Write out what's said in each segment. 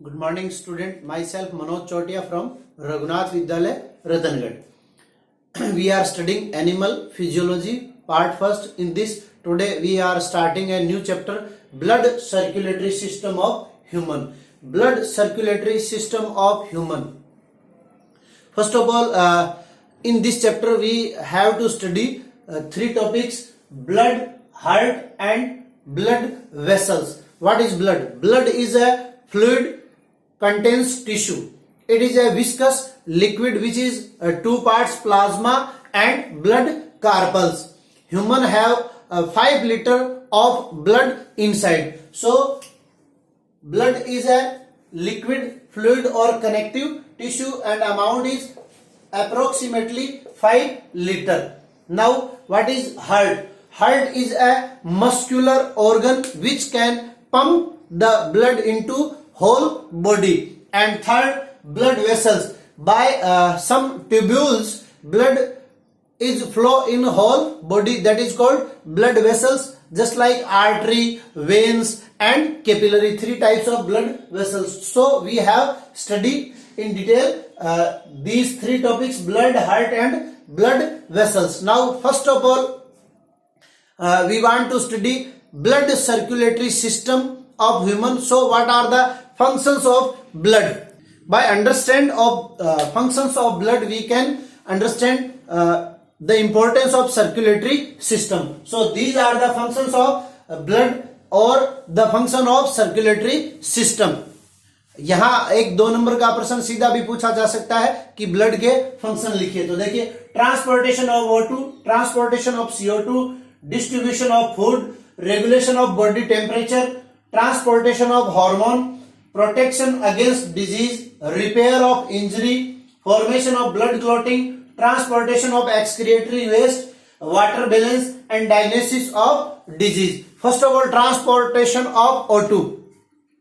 Good morning, student. Myself Manoj Chotia from Raghunath Vidyalaya, Ratangad. We are studying animal physiology, part first. In this, today we are starting a new chapter, blood circulatory system of human. Blood circulatory system of human. First of all, in this chapter we have to study three topics: blood, heart, and blood vessels. What is blood? Blood is a fluid, contains tissue. It is a viscous liquid which is two parts plasma and blood corpuscles. Human have 5 liter of blood inside. So blood is a liquid, fluid or connective tissue and amount is approximately 5 liter. Now what is heart? Heart is a muscular organ which can pump the blood into whole body. And third, blood vessels. By some tubules, blood is flow in whole body, that is called blood vessels, just like artery, veins and capillary, 3 types of blood vessels. So we have studied in detail these 3 topics, blood, heart and blood vessels. Now first of all, we want to study blood circulatory system of human. So what are the functions of blood? By understand of functions of blood, we can understand the importance of circulatory system. So these are the functions of blood or the function of circulatory system. यहाँ एक 2 number का प्रश्न सीधा भी पूछा जा सकता है कि ब्लड के फंक्शन लिखिए. तो देखिए, transportation of O2, transportation of CO2, distribution of food, regulation of body temperature, transportation of hormone, protection against disease, repair of injury, formation of blood clotting, transportation of excretory waste, water balance and diagnosis of disease. First of all, transportation of O2.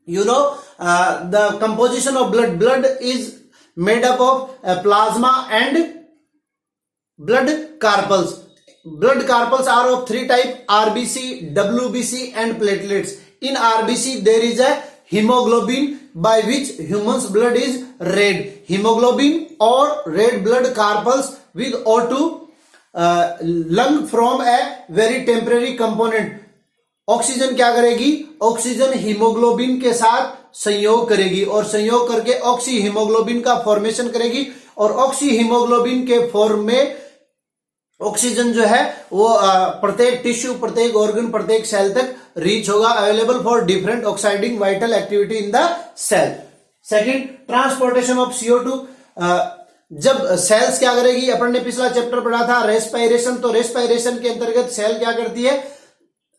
You know, the composition of blood. Blood is made up of plasma and blood corpuscles. Blood corpuscles are of 3 types: RBC, WBC and platelets. In RBC there is a hemoglobin by which human's blood is red. Hemoglobin or red blood corpuscles with O2 lung from a very temporary component. Oxygen क्या करेगी? Oxygen haemoglobin के साथ संयोग करेगी और संयोग करके oxy haemoglobin का फॉर्मेशन करेगी और ऑक्सी हीमोग्लोबिन के फॉर्म में ऑक्सीजन जो है वो प्रत्येक टिश्यू, प्रत्येक ऑर्गन, प्रत्येक सेल तक रीच होगा. Available for different oxidising vital activity in the cell. Second, transportation of CO2. जब सेल्स क्या करेगी? अपन ने पिछला चैप्टर पढ़ा था रेस्पिरेशन. तो रेस्पिरेशन के अंतर्गत सेल क्या करती है?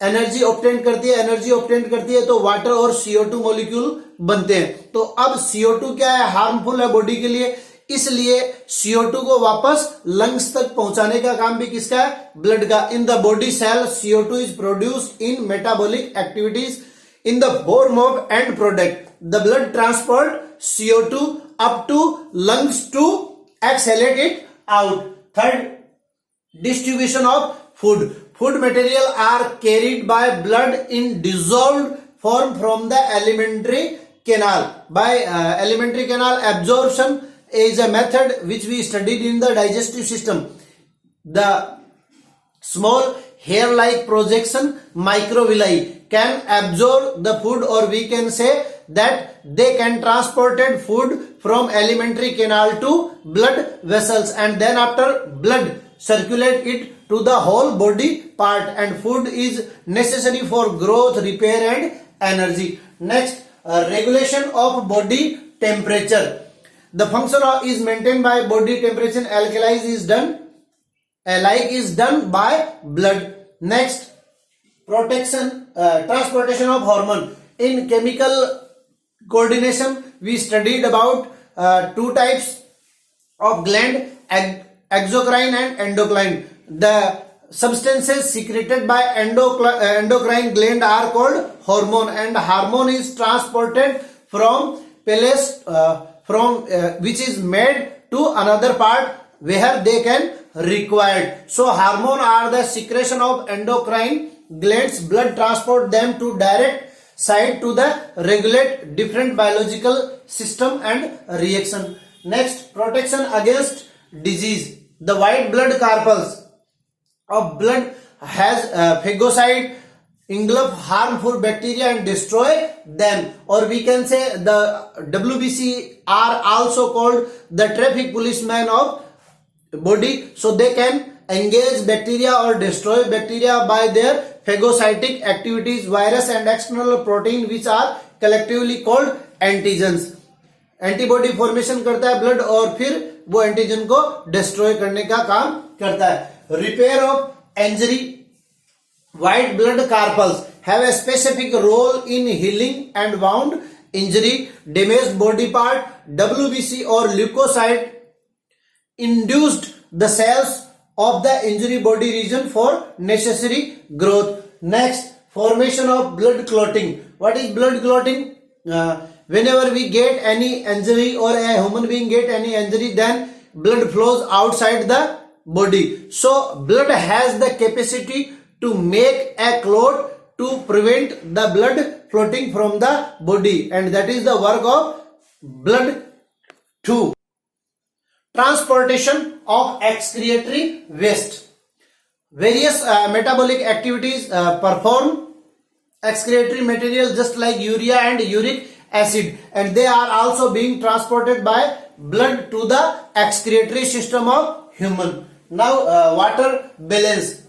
एनर्जी ऑब्टेन करती है. एनर्जी ऑब्टेन करती है तो वाटर और CO2 मॉलिक्यूल बनते हैं. तो अब CO2 क्या है? हार्मफुल है बॉडी के लिए, इसलिए CO2 को वापस लंग्स तक पहुंचाने का काम भी किसका है? ब्लड का. In the body cell CO2 is produced in metabolic activities in the form of end product. The blood transport CO2 up to lungs to exhale it out. Third, distribution of food. Food material are carried by blood in dissolved form from the alimentary canal. By alimentary canal, absorption is a method which we studied in the digestive system. The small hair-like projection microvilli can absorb the food, or we can say that they can transported food from alimentary canal to blood vessels, and then after blood circulate it to the whole body part, and food is necessary for growth, repair and energy. Next, regulation of body temperature. The function is maintained by body temperature. Alkalize is done, alike is done by blood. Next, transportation of hormone. In chemical coordination we studied about 2 types of gland, exocrine and endocrine. The substances secreted by endocrine gland are called hormone, and hormone is transported from place which is made to another part where they can required. So hormone are the secretion of endocrine glands. Blood transport them to direct side to the regulate different biological system and reaction. Next, protection against disease. The white blood corpuscles of blood has phagocyte engulf harmful bacteria and destroy them, or we can say the WBC are also called the traffic policeman of body. So they can engage bacteria or destroy bacteria by their phagocytic activities. Virus and external protein which are collectively called antigens. Antibody formation करता है blood और फिर वो antigen को destroy करने का काम करता है. Repair of injury. White blood corpuscles have a specific role in healing and wound injury, damaged body part. WBC or leukocyte induced the cells of the injury body region for necessary growth. Next, formation of blood clotting. What is blood clotting? Whenever we get any injury or a human being get any injury, then blood flows outside the body. So blood has the capacity to make a clot to prevent the blood floating from the body, and that is the work of blood too. Transportation of excretory waste. Various metabolic activities perform excretory material just like urea and uric acid, and they are also being transported by blood to the excretory system of human. Now water balance.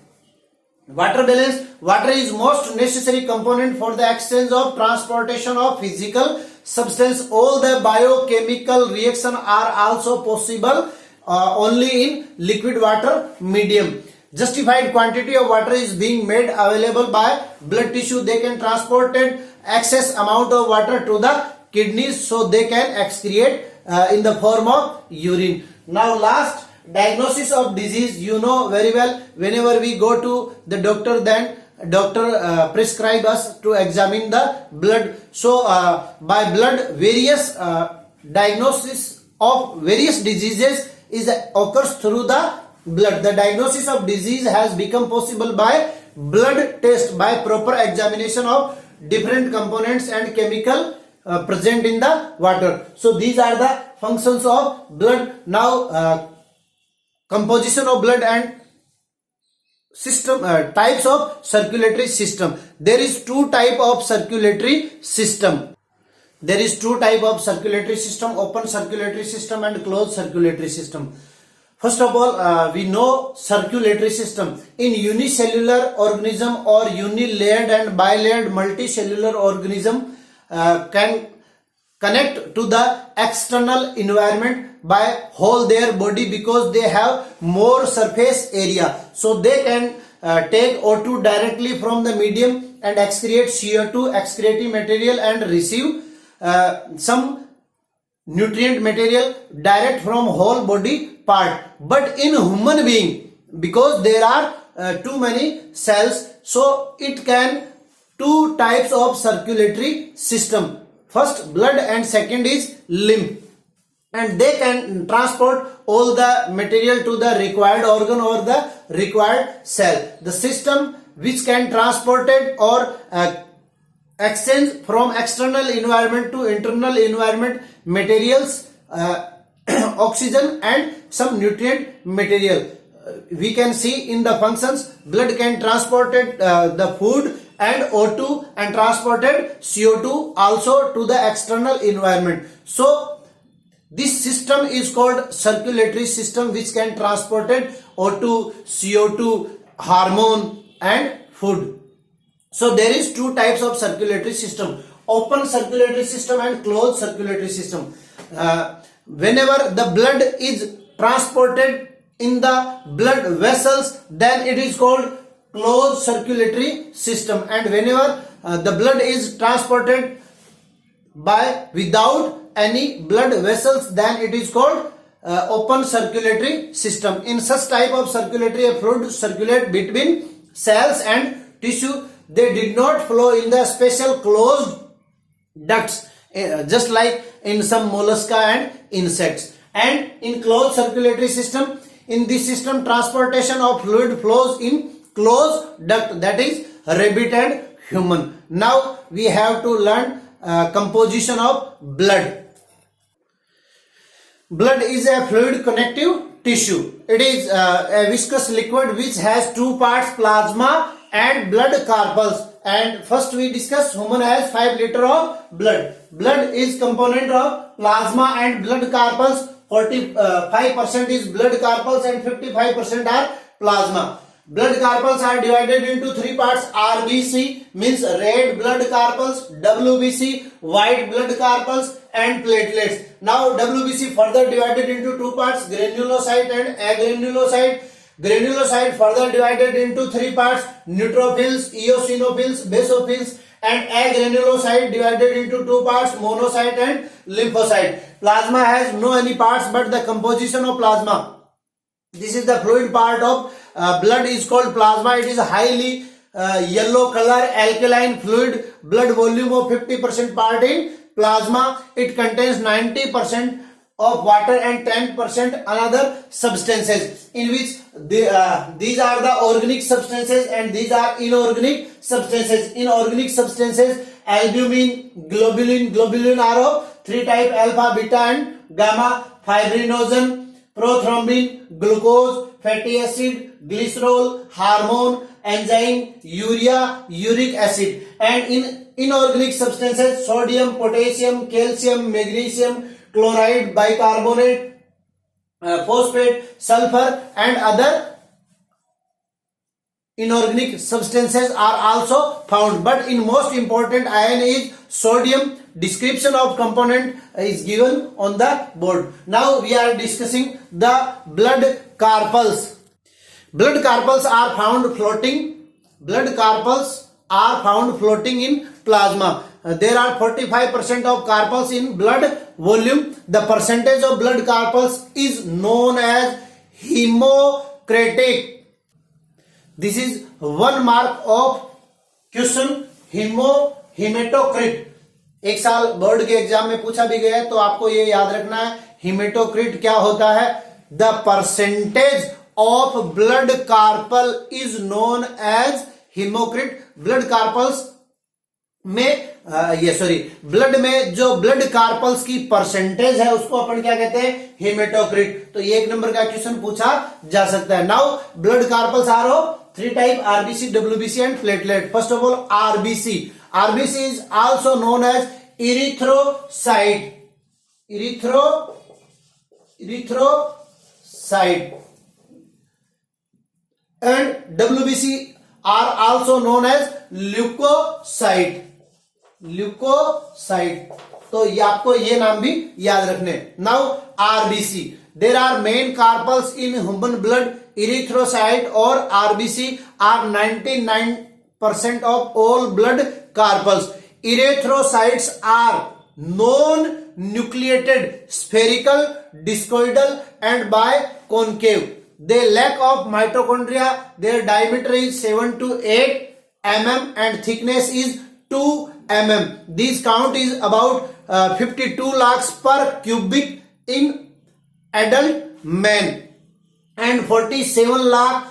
Water is most necessary component for the exchange of transportation of physical substance. All the biochemical reaction are also possible only in liquid water medium. Justified quantity of water is being made available by blood tissue. They can transport excess amount of water to the kidneys, so they can excrete in the form of urine. Now last, diagnosis of disease. You know very well, whenever we go to the doctor, then doctor prescribe us to examine the blood. So by blood, various diagnosis of various diseases occurs through the blood. The diagnosis of disease has become possible by blood test, by proper examination of different components and chemical present in the water. So these are the functions of blood. Now composition of blood and system types of circulatory system. There is two type of circulatory system. There is two type of circulatory system: open circulatory system and closed circulatory system. First of all, we know circulatory system. In unicellular organism or unilayered and bilayered multicellular organism can connect to the external environment by whole their body, because they have more surface area. So they can take O2 directly from the medium and excrete CO2 excretory material and receive some nutrient material direct from whole body part. But in human being, because there are too many cells, so it can two types of circulatory system. First blood and second is lymph, and they can transport all the material to the required organ or the required cell. The system which can transport it or exchange from external environment to internal environment materials, oxygen and some nutrient material. We can see in the functions, blood can transport the food and O2 and transported CO2 also to the external environment. So this system is called circulatory system, which can transport O2, CO2, hormone and food. So there is two types of circulatory system: open circulatory system and closed circulatory system. Whenever the blood is transported in the blood vessels, then it is called closed circulatory system, and whenever the blood is transported by without any blood vessels, then it is called open circulatory system. In such type of circulatory, fluid circulate between cells and tissue. They did not flow in the special closed ducts, just like in some mollusca and insects. And in closed circulatory system, in this system, transportation of fluid flows in closed duct, that is rabbit and human. Now we have to learn composition of blood. Blood is a fluid connective tissue. It is a viscous liquid which has two parts, plasma and blood corpuscles. And first we discuss human has 5 liter of blood. Blood is component of plasma and blood corpuscles. 45% is blood corpuscles and 55% are plasma. Blood corpuscles are divided into 3 parts. RBC means red blood corpuscles, WBC white blood corpuscles and platelets. Now WBC further divided into 2 parts, granulocyte and agranulocyte. Granulocyte further divided into 3 parts, neutrophils, eosinophils, basophils, and agranulocyte divided into 2 parts, monocyte and lymphocyte. Plasma has no any parts but the composition of plasma. This is the fluid part of blood is called plasma. It is a highly yellow color alkaline fluid. Blood volume of 50% part in plasma. It contains 90% of water and 10% another substances, in which these are the organic substances and these are inorganic substances. Inorganic substances albumin, globulin are of 3 type, alpha, beta and gamma, fibrinogen, prothrombin, glucose, fatty acid, glycerol, hormone, enzyme, urea, uric acid. And in inorganic substances sodium, potassium, calcium, magnesium, chloride, bicarbonate, phosphate, sulfur and other inorganic substances are also found. But in most important ion is sodium. Description of component is given on the board. Now we are discussing the blood corpuscles. Blood corpuscles are found floating. Blood corpuscles are found floating in plasma. There are 45% of corpuscles in blood volume. The percentage of blood corpuscles is known as hemocritic. This is 1 mark of question, hematocrit. एक साल board के exam में पूछा भी गया है, तो आपको ये याद रखना है हेमेटोक्रिट क्या होता है. The percentage of blood corpuscle is known as haematocrit. Blood corpuscles में ब्लड में जो ब्लड कार्पल्स की परसेंटेज है उसको अपन क्या कहते हैं, हेमेटोक्रिट. तो ये 1 नंबर का क्वेश्चन पूछा जा सकता है. Now blood corpuscles are of 3 type, RBC, WBC and platelet. First of all RBC. RBC is also known as erythrocyte. Erythrocyte. And WBC are also known as leukocyte. तो ये आपको ये नाम भी याद रखने. Now RBC. There are main corpuscles in human blood. Erythrocyte or RBC are 99% of all blood corpuscles. Erythrocytes are non-nucleated, spherical, discoidal and biconcave. They lack of mitochondria. Their diameter is 7 to 8 mm and thickness is 2 mm. This count is about 52 lakhs per cubic in adult man and 47 lakh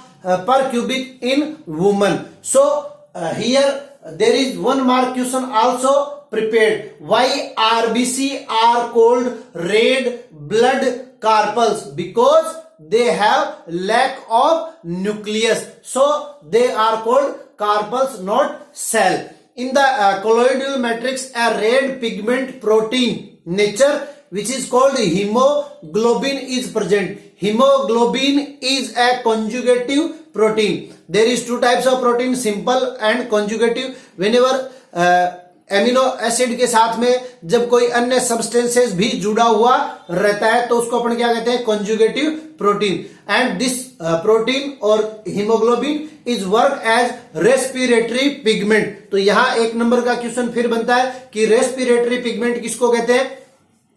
per cubic in woman. So here there is 1 mark question also prepared. Why RBC are called red blood corpuscles? Because they have lack of nucleus, so they are called corpuscles, not cell. In the colloidal matrix, a red pigment protein nature which is called hemoglobin is present. Hemoglobin is a conjugative protein. There is 2 types of protein, simple and conjugative. Whenever amino acid के साथ में जब कोई अन्य substances भी जुड़ा हुआ रहता है तो उसको अपन क्या कहते हैं, conjugative protein. And this protein और haemoglobin is work as respiratory pigment. तो यहां 1 नंबर का क्वेश्चन फिर बनता है कि रेस्पिरेटरी पिगमेंट किसको कहते हैं,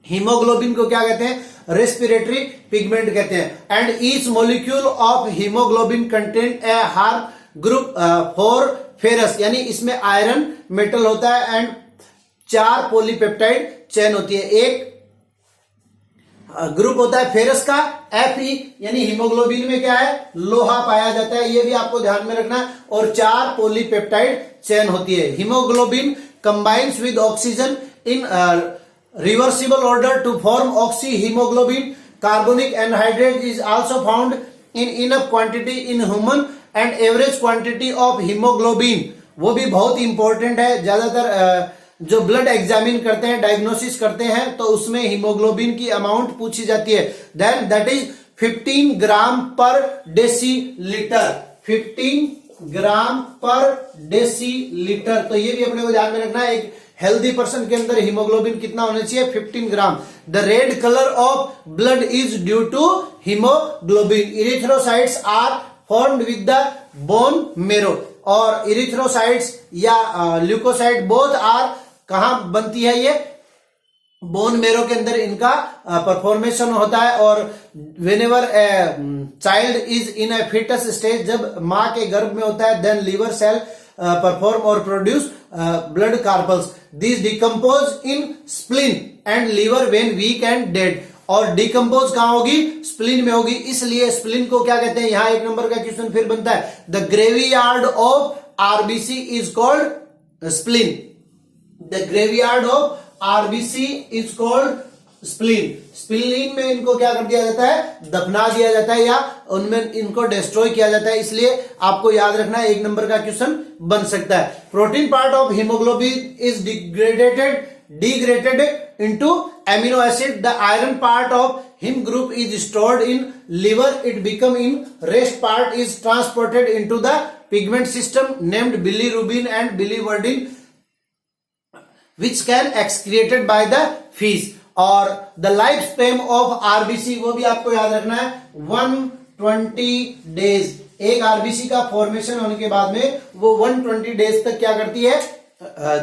हीमोग्लोबिन को क्या कहते हैं, रेस्पिरेटरी पिगमेंट कहते हैं. And each molecule of haemoglobin contain a hard group for ferrous, यानी इसमें आयरन मेटल होता है एंड 4 पॉलीपेप्टाइड चेन होती है. एक ग्रुप होता है फेरस का Fe, यानी हीमोग्लोबिन में क्या है, लोहा पाया जाता है, ये भी आपको ध्यान में रखना है. और 4 पॉलीपेप्टाइड चेन होती है। Haemoglobin combines with oxygen in reversible order to form oxyhemoglobin. Carbonic anhydrase is also found in enough quantity in human and average quantity of hemoglobin, वो भी बहुत इंपॉर्टेंट है। ज्यादातर जो ब्लड एग्जामिन करते हैं, डायग्नोसिस करते हैं, तो उसमें हीमोग्लोबिन की अमाउंट पूछी जाती है। देन दैट इज 15 ग्राम पर डेसीलीटर, 15 ग्राम पर डेसीलीटर। तो ये भी अपने को ध्यान में रखना है, एक हेल्दी पर्सन के अंदर हीमोग्लोबिन कितना होना चाहिए, 15 gram. The red colour of blood is due to haemoglobin. Erythrocytes are formed with the bone marrow, और इरिथ्रोसाइट्स या ल्यूकोसाइट बोथ आर कहां बनती है, ये बोन मेरो के अंदर इनका परफॉर्मेशन होता है। और whenever child is in a foetus stage, जब मां के गर्भ में होता है, then liver cell perform or produce blood carpels. These decompose in spleen and liver when weak and dead. और डिकम्पोज कहां होगी, स्प्लीन में होगी। इसलिए स्प्लीन को क्या कहते हैं, यहां एक नंबर का क्वेश्चन फिर बनता है, the graveyard of RBC is called spleen. The graveyard of RBC is called spleen. Spleen में इनको क्या कर दिया जाता है, दफना दिया जाता है, या उनमें इनको डिस्ट्रॉय किया जाता है। इसलिए आपको याद रखना है, एक नंबर का क्वेश्चन बन सकता है। Protein part of haemoglobin is degraded into amino acid. The iron part of him group is stored in liver, it become in rest part is transported into the pigment system named bilirubin and biliverdin, which can excreted by the fish. और the life span of RBC, वो भी आपको याद रखना है, 120 days. एक RBC का formation होने के बाद में वो 120 डेज तक क्या करती है,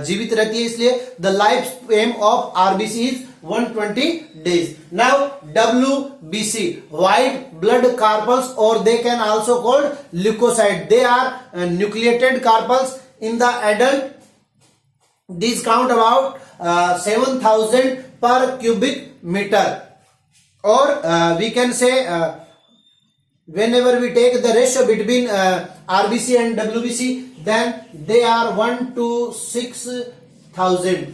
जीवित रहती है। इसलिए the life span of RBC is 120 days. Now WBC, white blood corpuscles, और they can also called leucocyte. They are nucleated corpuscles in the adult. These count about 7,000 per cubic meter, or we can say whenever we take the ratio between RBC and WBC, then they are 1 to 6,000.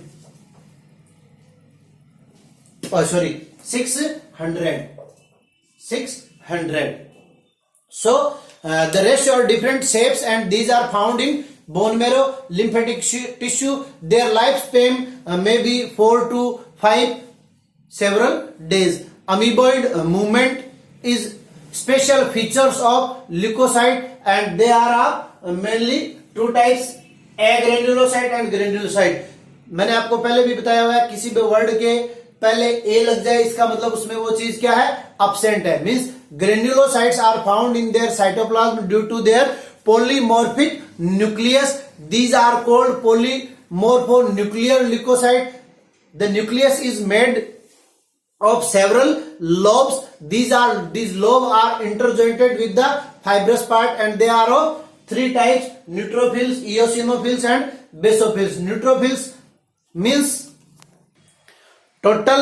Oh, sorry, 600. So the ratio are different shapes, and these are found in bone marrow, lymphatic tissue. Their lifespan may be 4 to 5 several days. Amoeboid movement is special features of leukocyte, and they are mainly two types, agranulocyte and granulocyte. मैंने आपको पहले भी बताया हुआ है, किसी भी word के पहले ए लग जाए इसका मतलब उसमें वो चीज क्या है, absent है। Means granulocytes are found in their cytoplasm due to their polymorphic nucleus. These are called polymorphonuclear leukocyte. The nucleus is made of several lobes. These lobes are interjointed with the fibrous part, and they are of three types: neutrophils, eosinophils, and basophils. Neutrophils means total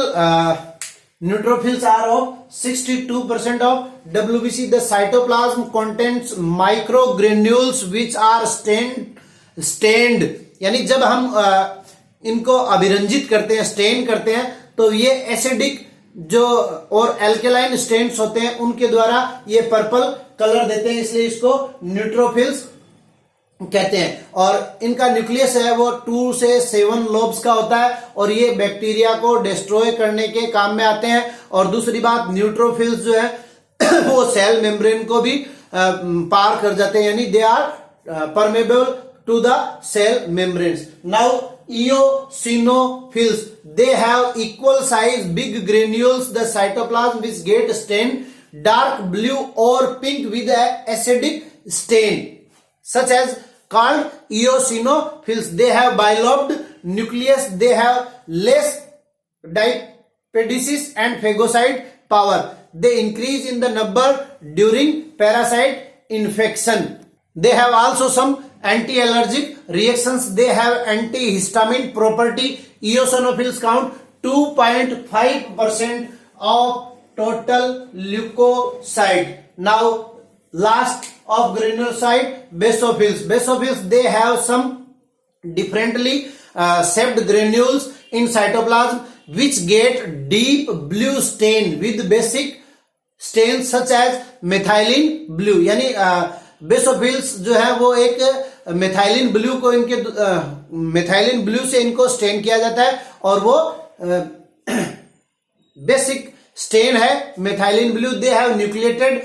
neutrophils are of 62% of WBC. The cytoplasm contains microgranules which are stained. यानी जब हम इनको अभिरंजित करते हैं, stand करते हैं, तो ये एसिडिक जो और एल्केलाइन स्टेन्स होते हैं उनके द्वारा ये पर्पल कलर देते हैं, इसलिए इसको न्यूट्रोफिल्स कहते हैं। और इनका न्यूक्लियस है वो 2 से 7 लोब्स का होता है, और ये बैक्टीरिया को डिस्ट्रॉय करने के काम में आते हैं। और दूसरी बात, न्यूट्रोफिल्स जो है वो सेल मेम्ब्रेन को भी पार कर जाते हैं, यानी they are permeable to the cell membranes. Now eosinophils, they have equal size big granules, the cytoplasm which get stained dark blue or pink with a acidic stain, such as called eosinophils. They have bilobed nucleus, they have less diapedesis and phagocyte power. They increase in the number during parasite infection. They have also some anti-allergic reactions. They have antihistamine property. Eosinophils count 2.5% of total leukocyte. Now last of granulocyte, basophils. Basophils, they have some differently shaped granules in cytoplasm which get deep blue stain with basic stains such as methylene blue. यानी basophils जो है वो एक methylene blue को इनके methylene blue से इनको stand किया जाता है और वो बेसिक स्टेन है methylene blue. They have nucleated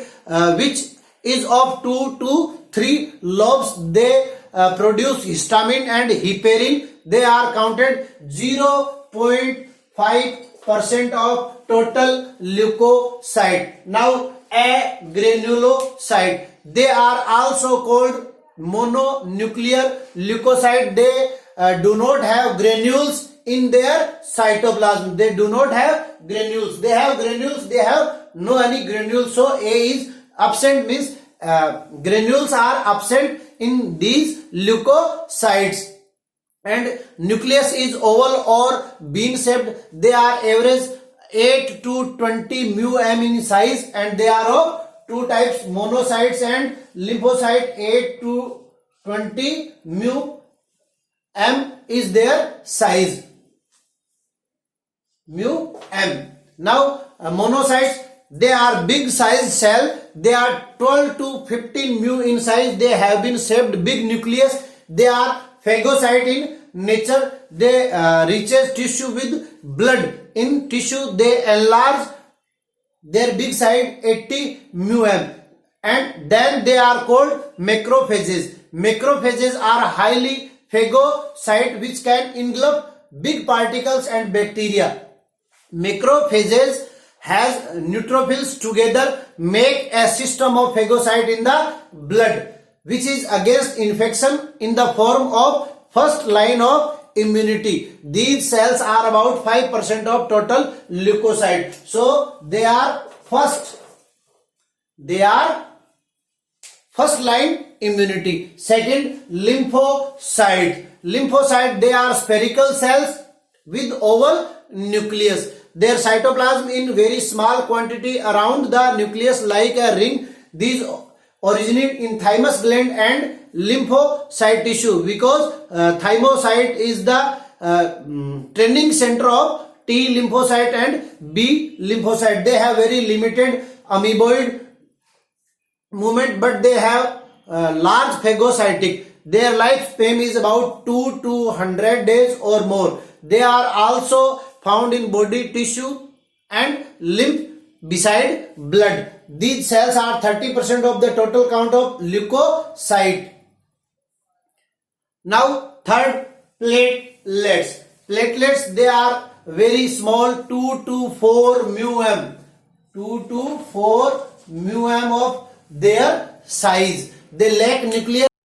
which is of 2 to 3 lobes. They produce histamine and heparin. They are counted 0.5% of total leukocyte. Now agranulocyte. They are also called mononuclear leukocyte. They do not have granules in their cytoplasm. They do not have granules. They have granules. They have no any granules. So A is absent, means granules are absent in these leukocytes, and nucleus is oval or bean shaped. They are average 8 to 20 μm in size, and they are of two types, monocytes and lymphocyte. 8 to 20 μm is their size, μm. Now monocytes, they are big size cell. They are 12 to 15 μm in size. They have been shaped big nucleus. They are phagocyte in nature. They reaches tissue with blood. In tissue they enlarge their big size 80 μm, and then they are called macrophages. Macrophages are highly phagocyte which can engulf big particles and bacteria. Macrophages has neutrophils together make a system of phagocyte in the blood which is against infection in the form of first line of immunity. These cells are about 5% of total leukocyte. So they are first line immunity. Second, lymphocyte. Lymphocyte, they are spherical cells with oval nucleus. Their cytoplasm in very small quantity around the nucleus like a ring. These originate in thymus gland and lymphocyte tissue because thymocyte is the training center of T lymphocyte and B lymphocyte. They have very limited amoeboid movement, but they have large phagocytic. Their lifespan is about 2 to 100 days or more. They are also found in body tissue and lymph beside blood. These cells are 30% of the total count of leukocyte. Now third, platelets. Platelets, they are very small, 2 to 4 μm. 2 to 4 μm of their size. They lack nuclear